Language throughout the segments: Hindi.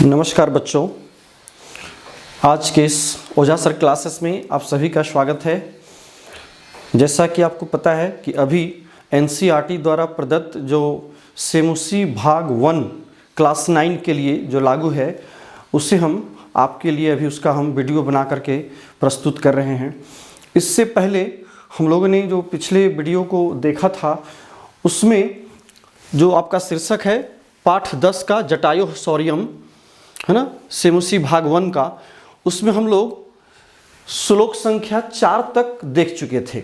नमस्कार बच्चों, आज के इस ओझा सर क्लासेस में आप सभी का स्वागत है। जैसा कि आपको पता है कि अभी एनसीईआरटी द्वारा प्रदत्त जो सेमुसी भाग 1 क्लास 9 के लिए जो लागू है उसे हम आपके लिए अभी उसका हम वीडियो बना करके प्रस्तुत कर रहे हैं। इससे पहले हम लोगों ने जो पिछले वीडियो को देखा था उसमें जो आपका शीर्षक है पाठ 10 का जटायु सौर्यम है ना, सेमुसी भाग 1 का, उसमें हम लोग श्लोक संख्या 4 तक देख चुके थे।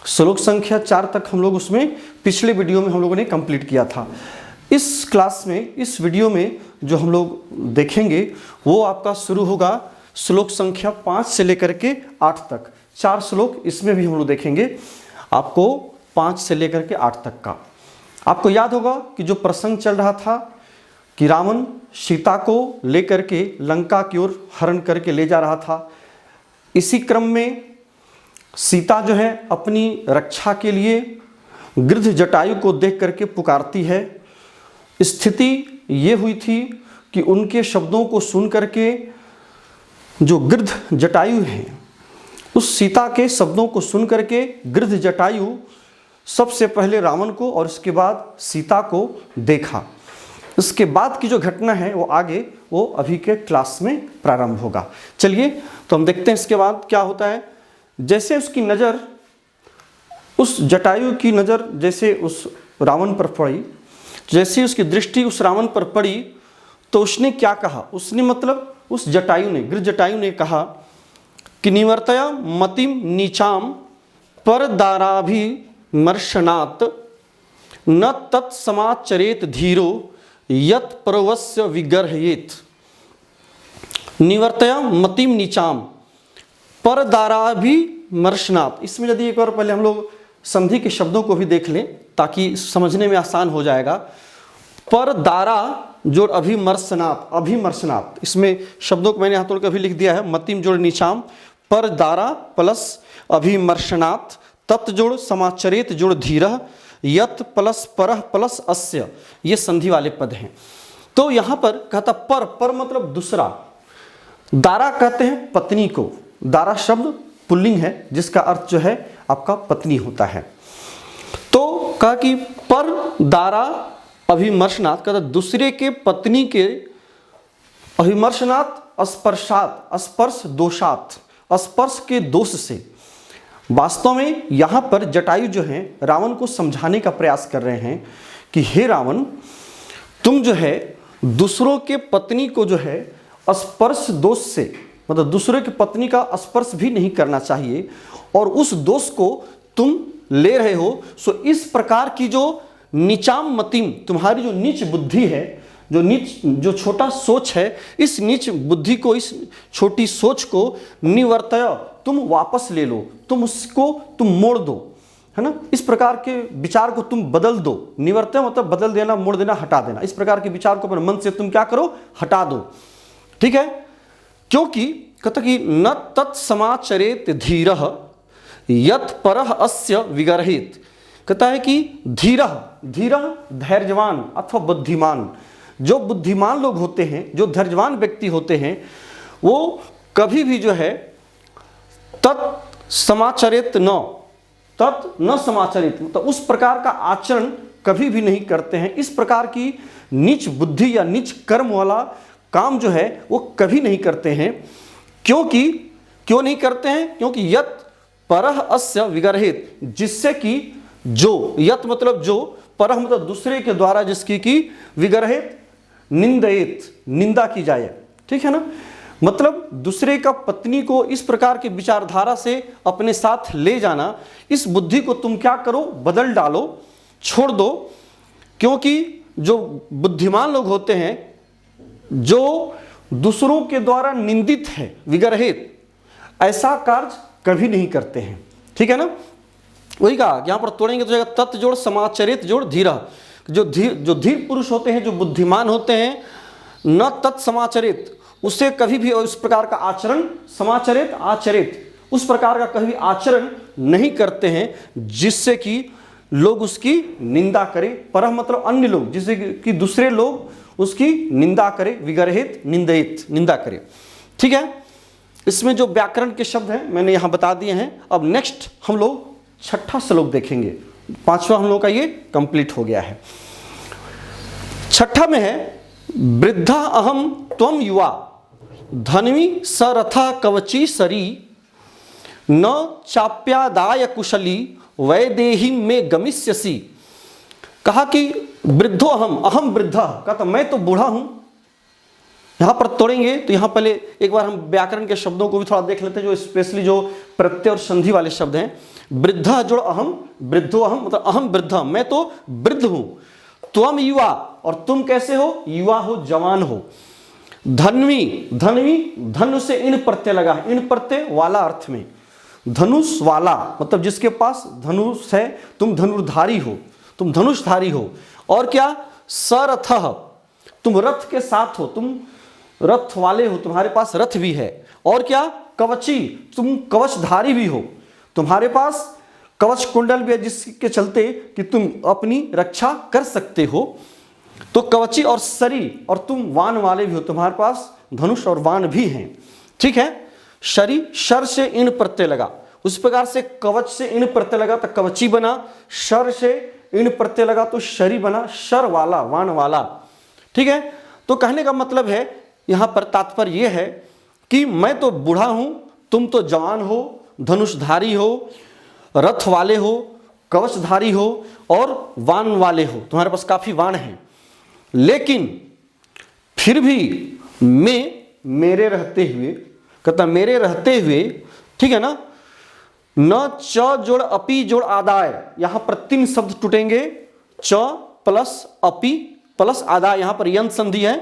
श्लोक संख्या 4 तक हम लोग उसमें पिछले वीडियो में हम लोगों ने कंप्लीट किया था। इस क्लास में, इस वीडियो में जो हम लोग देखेंगे वो आपका शुरू होगा श्लोक संख्या 5 से लेकर के 8 तक। 4 श्लोक इसमें भी हम लोग देखेंगे आपको 5 से लेकर के 8 तक का। आपको याद होगा कि जो प्रसंग चल रहा था कि रावण सीता को लेकर के लंका की ओर हरण करके ले जा रहा था। इसी क्रम में सीता जो है अपनी रक्षा के लिए गृध्र जटायु को देख करके पुकारती है। स्थिति ये हुई थी कि उनके शब्दों को सुन करके जो गृध्र जटायु हैं, उस सीता के शब्दों को सुन करके गृध्र जटायु सबसे पहले रावण को और उसके बाद सीता को देखा। इसके बाद की जो घटना है वो आगे वो अभी के क्लास में प्रारंभ होगा। चलिए तो हम देखते हैं इसके बाद क्या होता है। जैसे उसकी नज़र, उस जटायु की नज़र जैसे उस रावण पर पड़ी, जैसे उसकी दृष्टि उस रावण पर पड़ी तो उसने क्या कहा। उसने मतलब उस जटायु ने, गृध्र जटायु ने कहा कि निवर्तया मतिम नीचाम परदाराभिमर्शनात् न तत्समाचरेत धीरो यत परवस्य विगर्हयेत। निवर्तया मतिम नीचाम परदाराभिमर्शनात्। इसमें यदि एक बार पहले हम लोग संधि के शब्दों को भी देख लें ताकि समझने में आसान हो जाएगा। परदारा जोड़ अभिमर्शनात्, अभिमर्शनात्, इसमें शब्दों को मैंने हाथ तोड़ के अभी लिख दिया है। मतिम जोड़ नीचाम, परदारा प्लस अभिमर्शनात्, तत् जोड़ समाचरेत जोड़ धीरः, यत प्लस परह प्लस अस्य, ये संधि वाले पद हैं। तो यहां पर कहता पर मतलब दूसरा। दारा कहते हैं पत्नी को। दारा शब्द पुल्लिंग है जिसका अर्थ जो है आपका पत्नी होता है। तो कहा कि पर दारा अभिमर्शनात्, कहता दूसरे के पत्नी के अभिमर्शनात् स्पर्शात, स्पर्श दोषात, स्पर्श के दोष से। वास्तव में यहाँ पर जटायु जो है रावण को समझाने का प्रयास कर रहे हैं कि हे रावण, तुम जो है दूसरों के पत्नी को जो है स्पर्श दोष से, मतलब दूसरे की पत्नी का स्पर्श भी नहीं करना चाहिए और उस दोष को तुम ले रहे हो। सो इस प्रकार की जो नीचाम मतिम, तुम्हारी जो नीच बुद्धि है, जो छोटा सोच है, इस नीच बुद्धि को, इस छोटी सोच को निवर्तय, तुम वापस ले लो, तुम उसको तुम मोड़ दो, है ना। इस प्रकार के विचार को तुम बदल दो। निवर्तय मतलब बदल देना, मोड़ देना, हटा देना। इस प्रकार के विचार को अपने मन से तुम क्या करो, हटा दो। ठीक है। क्योंकि कहता कि न तत्समाचरेत धीरः यत परः अस्य विगर्हित। कहता है कि धीरः धैर्यवान अथवा बुद्धिमान, जो बुद्धिमान लोग होते हैं, जो धैर्यवान व्यक्ति होते हैं, वो कभी भी जो है तत् समाचरित न समाचरित, मतलब उस प्रकार का आचरण कभी भी नहीं करते हैं। इस प्रकार की नीच बुद्धि या नीच कर्म वाला काम जो है वो कभी नहीं करते हैं। क्यों नहीं करते हैं? क्योंकि यत परह अस्य विगर्हित, जिससे कि जो, यत मतलब जो, परह मतलब दूसरे के द्वारा जिसकी की विगर्हित निंदयेत, निंदा की जाए। ठीक है ना। मतलब दूसरे का पत्नी को इस प्रकार की विचारधारा से अपने साथ ले जाना, इस बुद्धि को तुम क्या करो, बदल डालो, छोड़ दो। क्योंकि जो बुद्धिमान लोग होते हैं, जो दूसरों के द्वारा निंदित है, विगर्हित, ऐसा कार्य कभी नहीं करते हैं। ठीक है ना। वही कहा यहां पर तोड़ेंगे तो जाएगा तत् जोड़ समाचरित जोड़ धीरः। जो धीर पुरुष होते हैं, जो बुद्धिमान होते हैं, न तत्समाचरित, उससे कभी भी उस प्रकार का आचरण, समाचरित आचरित, उस प्रकार का कभी आचरण नहीं करते हैं जिससे कि लोग उसकी निंदा करें। परह मतलब अन्य लोग, जिससे कि दूसरे लोग उसकी निंदा करे, विगर्हित, निंदित, निंदा करे। ठीक है, इसमें जो व्याकरण के शब्द हैं मैंने यहां बता दिए हैं। अब नेक्स्ट हम लोग छठा श्लोक देखेंगे, पांचवा हम लोग का ये कंप्लीट हो गया है। छठा में है वृद्धा अहम त्वम युवा धन्वी सरथा कवची सरी न चाप्यादाय कुशली वैदेही में गमिष्यसि। कहा कि वृद्धो अहम, अहम वृद्धा, कहा तो मैं तो बूढ़ा हूं। यहां पर तोड़ेंगे तो यहां पहले एक बार हम व्याकरण के शब्दों को भी थोड़ा देख लेते हैं, जो स्पेशली जो प्रत्यय और संधि वाले शब्द हैं। वृद्धा जोड़ अहम, वृद्धो अहम मतलब अहम वृद्धा, मैं तो वृद्ध हूं। त्वम युवा, और तुम कैसे हो? युवा हो, जवान हो। धन्वी, धन्वी धनु से इन प्रत्यय लगा है, इन प्रत्यय वाला अर्थ में। धनुष वाला मतलब जिसके पास धनुष है, तुम धनुर्धारी हो, तुम धनुषधारी हो। और क्या? सरथः, तुम रथ के साथ हो, तुम रथ वाले हो, तुम्हारे पास रथ भी है। और क्या? कवची, तुम कवचधारी भी हो, तुम्हारे पास कवच कुंडल भी है जिसके चलते कि तुम अपनी रक्षा कर सकते हो। तो कवची और सरी, और तुम वान वाले भी हो, तुम्हारे पास धनुष और वान भी हैं। ठीक है, शरी, शर से इन प्रत्यय लगा, उस प्रकार से कवच से इन प्रत्यय लगा तो कवची बना, शर से इन प्रत्यय लगा तो शरी बना, शर वाला, वान वाला। ठीक है, तो कहने का मतलब है यहां पर तात्पर्य यह है कि मैं तो बूढ़ा हूं, तुम तो जवान हो, धनुषधारी हो, रथ वाले हो, कवचधारी हो और वान वाले हो, तुम्हारे पास काफी वान हैं। लेकिन फिर भी मैं, मेरे रहते हुए, कहता मेरे रहते हुए, ठीक है ना, न च जोड़ अपी जोड़ आदाय, यहां पर तीन शब्द टूटेंगे, च प्लस अपी प्लस आदाय, यहां पर यंत संधि है,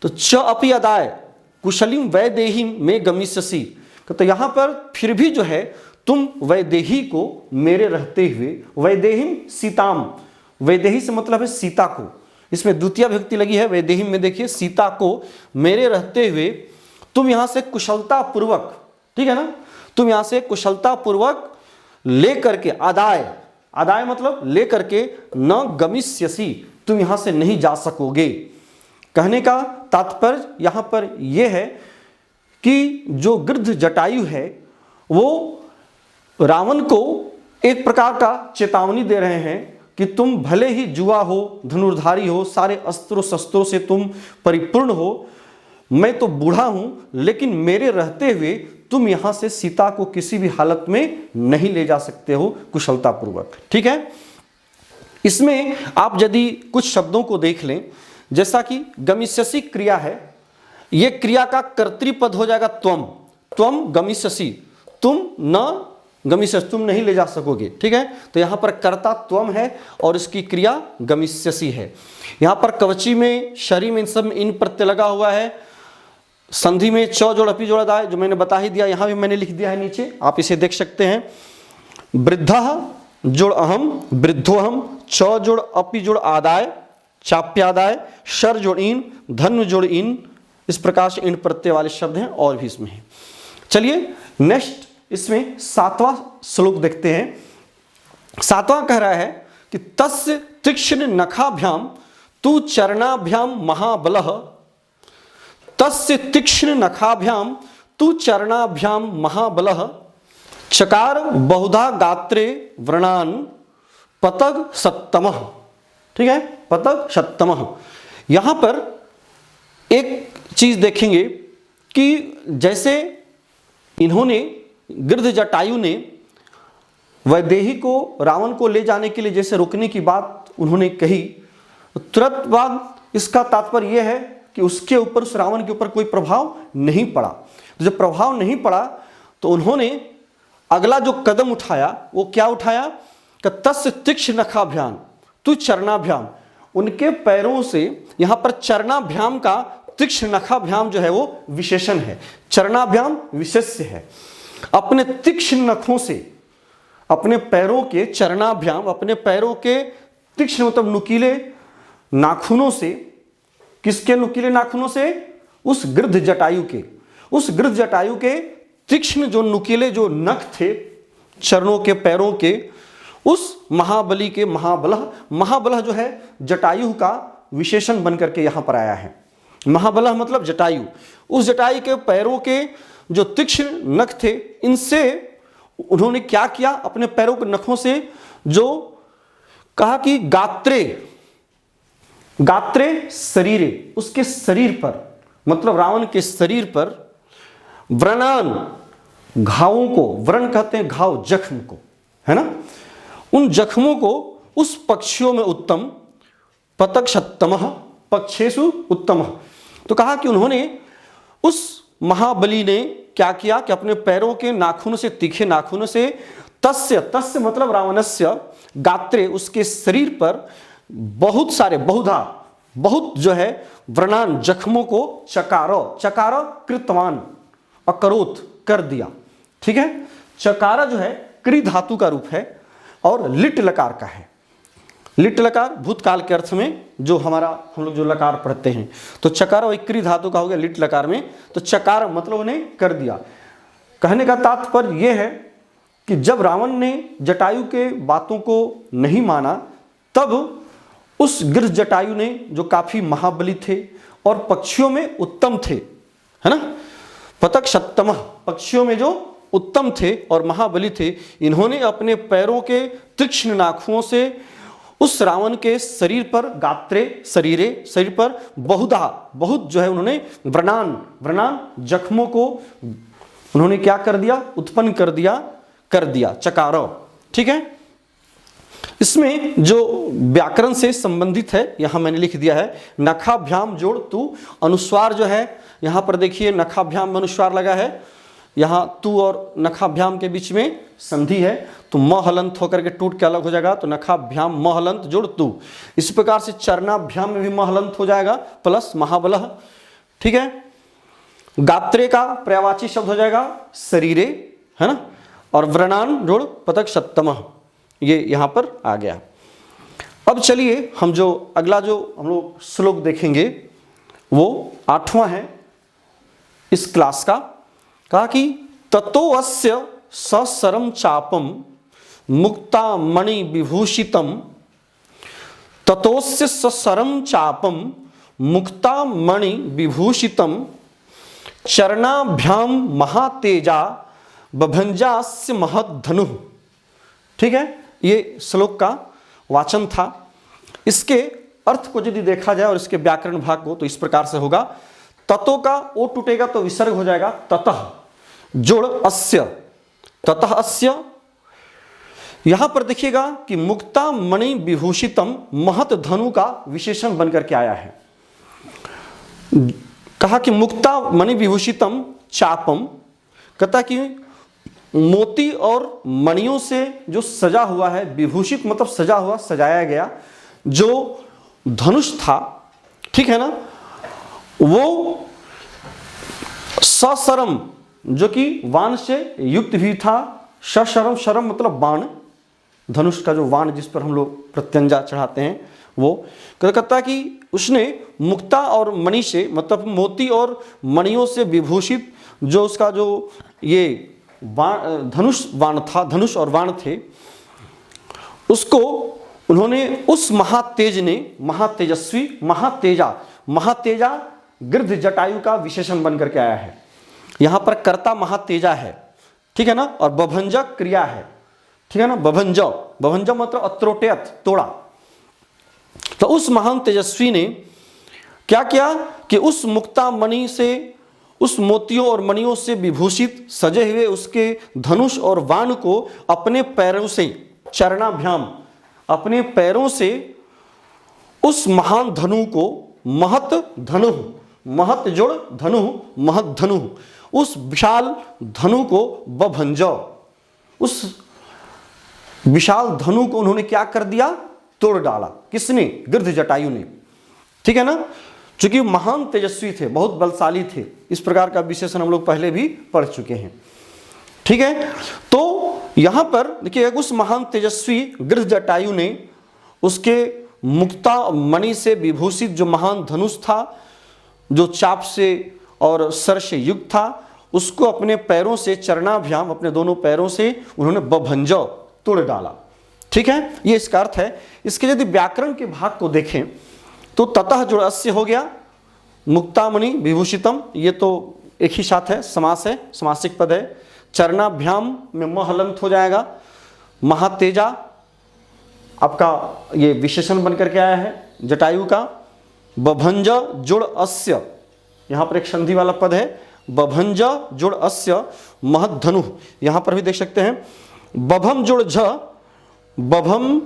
तो च अपी आदाय कुशलिम वैदेही में गमिष्यसि। तो यहां पर फिर भी जो है तुम वैदेही को मेरे रहते हुए, वैदेहीम सीताम, वैदेही से मतलब है सीता को, इसमें द्वितीय विभक्ति लगी है वैदेही में, देखिए सीता को मेरे रहते हुए तुम यहां से कुशलता पूर्वक, ठीक है ना, तुम यहां से कुशलता पूर्वक लेकर के, आदाय, आदाय मतलब लेकर के, न गमिष्यसि, तुम यहां से नहीं जा सकोगे। कहने का तात्पर्य यहां पर यह है कि जो गृध्र जटायु है वो रावण को एक प्रकार का चेतावनी दे रहे हैं कि तुम भले ही जुआ हो, धनुर्धारी हो, सारे अस्त्रों शस्त्रों से तुम परिपूर्ण हो, मैं तो बूढ़ा हूं, लेकिन मेरे रहते हुए तुम यहां से सीता को किसी भी हालत में नहीं ले जा सकते हो कुशलतापूर्वक। ठीक है, इसमें आप यदि कुछ शब्दों को देख लें, जैसा कि गमिष्यसि क्रिया है, यह क्रिया का कर्तृपद हो जाएगा त्वम, त्वम गमिष्यसि, तुम न गमिष्यसि, तुम नहीं ले जा सकोगे। ठीक है, तो यहां पर कर्ता त्वम है और इसकी क्रिया गमिष्यसि है। यहां पर कवची में, शरी में, इन सब में इन प्रत्यय लगा हुआ है। संधि में च जोड़ अपी जोड़ आदाय, जो मैंने बता ही दिया, यहां भी मैंने लिख दिया है नीचे, आप इसे देख सकते हैं। वृद्धा जोड़ अहम, वृद्धोहम, च जोड़ अपी जोड़ आदाय, चाप्यादाय, शर जोड़ इन, धन्व जोड़ इन, इस प्रकार से इन प्रत्यय वाले शब्द हैं और भी इसमें हैं। चलिए नेक्स्ट इसमें सातवां श्लोक देखते हैं। सातवां कह रहा है कि तस्य तीक्ष्ण नखाभ्याम तु चरणाभ्याम महाबलः, तस्य तीक्ष्ण नखाभ्याम तु चरणाभ्याम महाबलः, चकार बहुधा गात्रे व्रणान पतग सत्तमः। ठीक है, पतग सत्तमः। यहां पर एक चीज देखेंगे कि जैसे इन्होंने, गृध्र जटायु ने वैदेही को रावण को ले जाने के लिए जैसे रोकने की बात उन्होंने कही, तुरंत बाद इसका तात्पर्य यह है कि उसके ऊपर, उस रावण के ऊपर कोई प्रभाव नहीं पड़ा। तो जब प्रभाव नहीं पड़ा तो उन्होंने अगला जो कदम उठाया वो क्या उठाया कि तस्य तीक्ष्ण नखाभ्याम तु चरणाभ्याम, उनके पैरों से, यहां पर चरणाभ्याम का तीक्ष्ण नखाभ्याम जो है वो विशेषण है, चरणाभ्याम विशेष्य है। अपने तीक्ष्ण नखों से, अपने पैरों के चरणाभ्याम, अपने पैरों के तीक्ष्ण मतलब नुकीले नाखूनों से, किसके नुकीले नाखूनों से? उस गृध्र जटायु के, उस गृध्र जटायु के तीक्ष्ण जो नुकीले जो नख थे चरणों के, पैरों के, उस महाबली के, महाबलः, महाबलः जो है जटायु का विशेषण बनकर के यहां पर आया है। महाबलः मतलब जटायु, उस जटायु के पैरों के जो तीक्ष्ण नख थे, इनसे उन्होंने क्या किया, अपने पैरों के नखों से जो कहा कि गात्रे, गात्रे शरीरे, उसके शरीर पर, मतलब रावण के शरीर पर व्रणान, घावों को, व्रण कहते हैं घाव, जख्म को, है ना, उन जख्मों को उस पक्षियों में उत्तम, पतक्षत्तमः पक्षेषु उत्तमः, तो कहा कि उन्होंने, उस महाबली ने क्या किया कि अपने पैरों के नाखून से, तीखे नाखूनों से, तस्य, तस्य मतलब रावणस्य, गात्रे उसके शरीर पर बहुत सारे, बहुधा, बहुत जो है व्रणान, जख्मों को चकारो, चकारो कृतवान, अकरोत कर दिया। ठीक है, चकारा जो है क्री धातु का रूप है और लिट लकार का है। लिट लकार भूतकाल के अर्थ में जो हमारा, हम लोग जो लकार पढ़ते हैं, तो चकारा वही क्री धातु का हो गया लिट लकार में, तो चकार मतलब उन्हें कर दिया। कहने का तात्पर्य यह है कि जब रावण ने जटायु के बातों को नहीं माना, तब उस गिर जटायु ने, जो काफी महाबली थे और पक्षियों में उत्तम थे, है ना, पतक्षत्तमः पक्षियों में जो उत्तम थे और महाबली थे, इन्होंने अपने पैरों के तीक्ष्ण नाखुओं से उस रावण के शरीर पर, गात्रे शरीरे, शरीर पर बहुधा, बहुत जो है उन्होंने व्रणान, व्रणान जख्मों को उन्होंने क्या कर दिया, उत्पन्न कर दिया चकारो। ठीक है, इसमें जो व्याकरण से संबंधित है यहां मैंने लिख दिया है, नखाभ्याम जोड़ तू, अनुस्वार जो है यहां पर देखिए, नखाभ्याम में अनुस्वार लगा है, यहां तू और नखाभ्याम के बीच में संधि है, तो म हलंत होकर के टूट के अलग हो जाएगा, तो नखाभ्याम म हलंत जोड़ तू। इस प्रकार से चरणाभ्याम में भी म हलंत हो जाएगा प्लस महाबलः। ठीक है, गात्रे का पर्यायवाची शब्द हो जाएगा शरीरे, है ना, और व्रणान जोड़ पतक्षत्तमः, ये यहां पर आ गया। अब चलिए हम जो अगला जो हम लोग श्लोक देखेंगे वो 8वां है इस क्लास का। कहा कि ततो अस्य सशरम चापम मुक्ता मणि विभूषितम, ततोस्य सशरम चापम मुक्ता मणि विभूषितम, चरणाभ्याम महातेजा बभंजास्य महद्धनु। ठीक है, ये श्लोक का वाचन था। इसके अर्थ को यदि देखा जाए और इसके व्याकरण भाग को, तो इस प्रकार से होगा, ततो का ओ टूटेगा तो विसर्ग हो जाएगा, ततः जोड़ अस्य, ततः अस्य। यहां पर देखिएगा कि मुक्ता मणि विभूषितम महत धनु का विशेषण बनकर के आया है। कहा कि मुक्ता मणि विभूषितम चापम, कहता कि मोती और मणियों से जो सजा हुआ है, विभूषित मतलब सजा हुआ, सजाया गया जो धनुष था, ठीक है ना, वो सशरम जो कि वाण से युक्त भी था, सशरम, शरम मतलब बाण, धनुष का जो वाण जिस पर हम लोग प्रत्यंजा चढ़ाते हैं, वो कहता कि उसने मुक्ता और मणि से, मतलब मोती और मणियों से विभूषित जो उसका जो ये धनुष बाण था, धनुष और बाण थे, उसको उन्होंने उस महातेज ने, महातेजस्वी, महातेजा, महातेजा गिर्ध जटायु का विशेषण बनकर के आया है। यहां पर कर्ता महातेजा है, ठीक है ना, और बभंजक क्रिया है, ठीक है ना, बभंज, बभंज मतलब अत्रोटेत, तोड़ा। तो उस महान तेजस्वी ने क्या किया कि उस मुक्ता मणि से, उस मोतियों और मणियों से विभूषित सजे हुए उसके धनुष और बाण को अपने पैरों से, चरणाभ्याम, अपने पैरों से उस महान धनु को, महत धनु, महत जोड़ धनु, महत धनु, उस विशाल धनु को बभंज, उस विशाल धनु को उन्होंने क्या कर दिया, तोड़ डाला। किसने? गिर्ध जटायु ने। ठीक है ना, चूंकि महान तेजस्वी थे, बहुत बलशाली थे, इस प्रकार का विशेषण हम लोग पहले भी पढ़ चुके हैं। ठीक है, तो यहां पर देखिए उस महान तेजस्वी गिर्ध जटायु ने उसके मुक्ता मणि से विभूषित जो महान धनुष था, जो चाप से और सर से युक्त था, उसको अपने पैरों से, चरणाभ्याम, अपने दोनों पैरों से उन्होंने बभंज, तोड़ डाला। ठीक है, ये इसका अर्थ है। इसके यदि व्याकरण के भाग को देखें तो ततः जुड़ अस्य हो गया, मुक्तामणि विभूषितम, ये तो एक ही साथ है, समास है, समासिक पद है। चरणाभ्याम में म हलंत हो जाएगा। महातेजा आपका ये विशेषण बनकर के आया है जटायु का। बभंज जुड़ अस्य, यहाँ पर एक संधि वाला पद है, बभंज जुड़ अस्य महद्धनु, यहाँ पर भी देख सकते हैं बभम जुड़ झ, बभम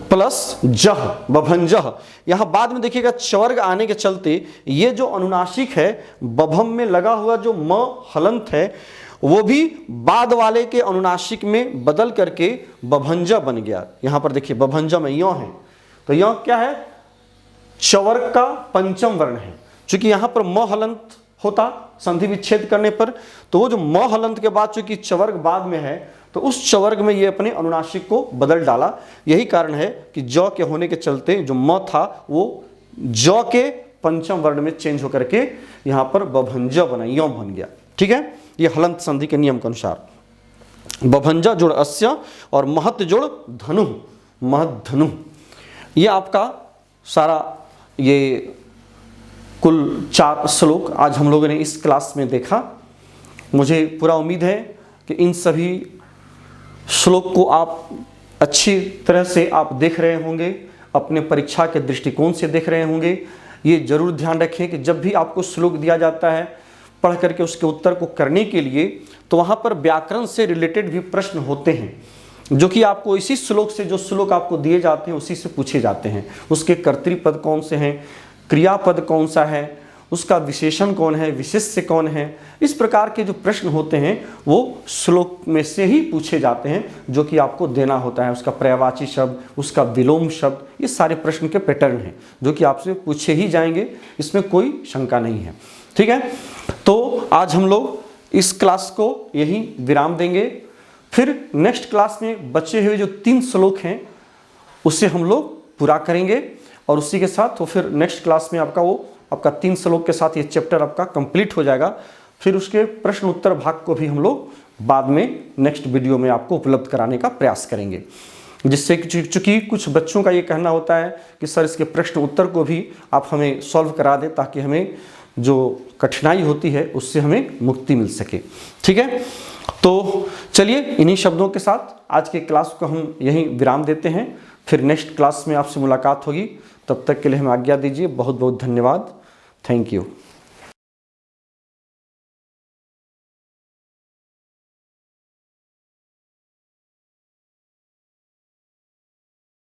प्लस जह, बभंजह। यहाँ बाद में देखिएगा चवर्ग आने के चलते ये जो अनुनासिक है बभम में लगा हुआ जो म हलंत है वो भी बाद वाले के अनुनासिक में बदल करके बभंजा बन गया। यहाँ पर देखिए बभंजा में यों है, तो यों क्या है, चवर्ग का पंचम वर्ण है। चूंकि यहाँ पर म हलंत होता संधि विच्छेद करने पर, तो वो जो म हलंत के बाद चूंकि चवर्ग बाद में है तो उस चवर्ग में ये अपने अनुनासिक को बदल डाला। यही कारण है कि ज के होने के चलते जो म था वो ज के पंचम वर्ण में चेंज होकर के यहाँ पर बभंजा बना, यों बन गया। ठीक है, ये हलंत संधि के नियम के अनुसार। बभंजा जुड़ अस्य और महत जुड़ धनु, महद्धनु। ये आपका सारा ये कुल 4 श्लोक आज हम लोगों ने इस क्लास में देखा। मुझे पूरा उम्मीद है कि इन सभी श्लोक को आप अच्छी तरह से आप देख रहे होंगे, अपने परीक्षा के दृष्टिकोण से देख रहे होंगे। ये जरूर ध्यान रखें कि जब भी आपको श्लोक दिया जाता है पढ़ करके उसके उत्तर को करने के लिए, तो वहाँ पर व्याकरण से रिलेटेड भी प्रश्न होते हैं जो कि आपको इसी श्लोक से, जो श्लोक आपको दिए जाते हैं उसी से पूछे जाते हैं। उसके कर्तृपद कौन से हैं, क्रियापद कौन सा है, उसका विशेषण कौन है, विशेष्य कौन है, इस प्रकार के जो प्रश्न होते हैं वो श्लोक में से ही पूछे जाते हैं जो कि आपको देना होता है। उसका पर्यायवाची शब्द, उसका विलोम शब्द, ये सारे प्रश्न के पैटर्न हैं जो कि आपसे पूछे ही जाएंगे, इसमें कोई शंका नहीं है। ठीक है, तो आज हम लोग इस क्लास को यहीं विराम देंगे। फिर नेक्स्ट क्लास में बचे हुए जो 3 श्लोक हैं उसे हम लोग पूरा करेंगे और उसी के साथ तो फिर नेक्स्ट क्लास में आपका 3 श्लोक के साथ ये चैप्टर आपका कंप्लीट हो जाएगा। फिर उसके प्रश्न उत्तर भाग को भी हम लोग बाद में नेक्स्ट वीडियो में आपको उपलब्ध कराने का प्रयास करेंगे, जिससे कि चूंकि कुछ बच्चों का ये कहना होता है कि सर इसके प्रश्न उत्तर को भी आप हमें सॉल्व करा दें ताकि हमें जो कठिनाई होती है उससे हमें मुक्ति मिल सके। ठीक है, तो चलिए इन्हीं शब्दों के साथ आज के क्लास को हम यहीं विराम देते हैं। फिर नेक्स्ट क्लास में आपसे मुलाकात होगी, तब तक के लिए हमें आज्ञा दीजिए। बहुत बहुत धन्यवाद। Thank you.